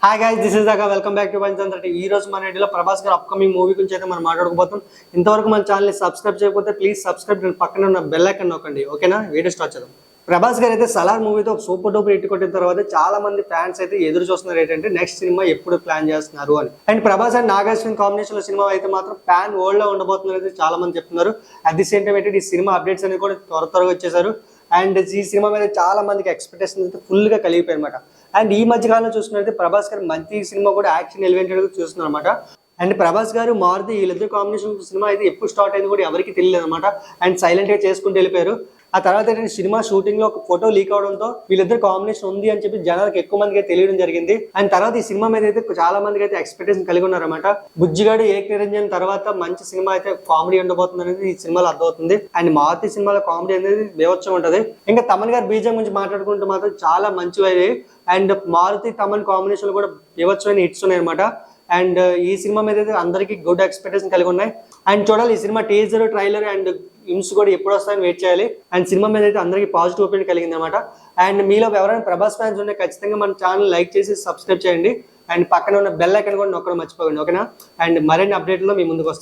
Hi guys, this is దాకా welcome back to పంచంత్ర. ఈ రోజు మన ఇండియాలో ప్రభాస్ గారు అప్కమింగ్ మూవీ గురించి అయితే మనం మాట్లాడుకోబోతాం. ఇంతవరకు మన ఛానల్ ని సబ్స్క్రైబ్ చేయకపోతే ప్లీజ్ సబ్స్క్రైబ్, పక్కన ఉన్న బెల్ ఐకాన్ నొక్కండి. ఓకేనా? వీడియో స్టార్ట్ చేద్దాం. ప్రభాస్ గారు అయితే సలార్ మూవీతో సూపర్ డూపర్ హిట్ కొట్టిన తర్వాత చాలా మంది ఫ్యాన్స్ అయితే ఎదురు చూస్తున్నారు ఏంటంటే నెక్స్ట్ సినిమా ఎప్పుడు ప్లాన్ చేస్తున్నారు అని. And Prabhas and Nagarjuna combination లో సినిమా అయితే మాత్రం ప్యాన్ వరల్డ్ లో ఉండబోతున్నారు అయితే చాలా మంది చెప్తున్నారు. అట్ ది సేమ్ టైం అయితే ఈ సినిమా అప్డేట్స్ అనేది కూడా త్వరగా వచ్చేసారు. అండ్ ఈ సినిమా మీద చాలా మందికి ఎక్స్పెక్టేషన్ అయితే ఫుల్ గా కలిగిపోయాయి అనమాట. అండ్ ఈ మధ్య కాలంలో చూసుకున్నట్లయితే ప్రభాస్ గారు మంచి సినిమా కూడా యాక్షన్ ఎలివేటెడ్ గా చూస్తున్నారు అనమాట. అండ్ ప్రభాస్ గారు మారుతి వీళ్ళిద్దరు కాంబినేషన్ సినిమా అయితే ఎప్పుడు స్టార్ట్ అయింది కూడా ఎవరికి తెలియదు అనమాట. అండ్ సైలెంట్ గా చేసుకుంటూ వెళ్ళిపోయారు. ఆ తర్వాత ఏంటంటే సినిమా షూటింగ్ లో ఒక ఫోటో లీక్ అవడంతో వీళ్ళిద్దరు కాంబినేషన్ ఉంది అని చెప్పి జనాలకు ఎక్కువ మందికి తెలియడం జరిగింది. అండ్ తర్వాత ఈ సినిమా మీద అయితే చాలా మందికి అయితే ఎక్స్పెక్టేషన్ కలిగి ఉన్నారన్నమాట. బుజ్జిగాడు ఏక్ నిరంజన్ తర్వాత మంచి సినిమా అయితే కామెడీ ఉండబోతుంది అనేది ఈ సినిమాలో అర్థమవుతుంది. అండ్ మారుతి సినిమాలో కామెడీ అనేది బేవచ్చం ఉంటది. ఇంకా తమన్ గారి బీజం గురించి మాట్లాడుకుంటూ మాత్రం చాలా మంచివి. అండ్ మారుతి తమన్ కాంబినేషన్ కూడా బేవచ్చమైన హిట్స్ ఉన్నాయి అనమాట. అండ్ ఈ సినిమా మీద అయితే అందరికి గుడ్ ఎక్స్పెక్టేషన్ కలిగి ఉన్నాయి. అండ్ చూడాలి ఈ సినిమా టీజర్, ట్రైలర్ అండ్ ఇమ్స్ కూడా ఎప్పుడు వస్తాయని వెయిట్ చేయాలి. అండ్ సినిమా మీద అయితే అందరికి పాజిటివ్ ఒపీనియన్ కలిగింది అనమాట. అండ్ మీలో ఎవరైనా ప్రభాస్ ఫ్యాన్స్ ఉంటే ఖచ్చితంగా మన ఛానల్ లైక్ చేసి సబ్స్క్రైబ్ చేయండి. అండ్ పక్కన ఉన్న బెల్ ఐకాన్ కూడా నొక్కడం మర్చిపోకండి. ఓకేనా? అండ్ మరిన్ని అప్డేట్లో మీ ముందుకు వస్తాను.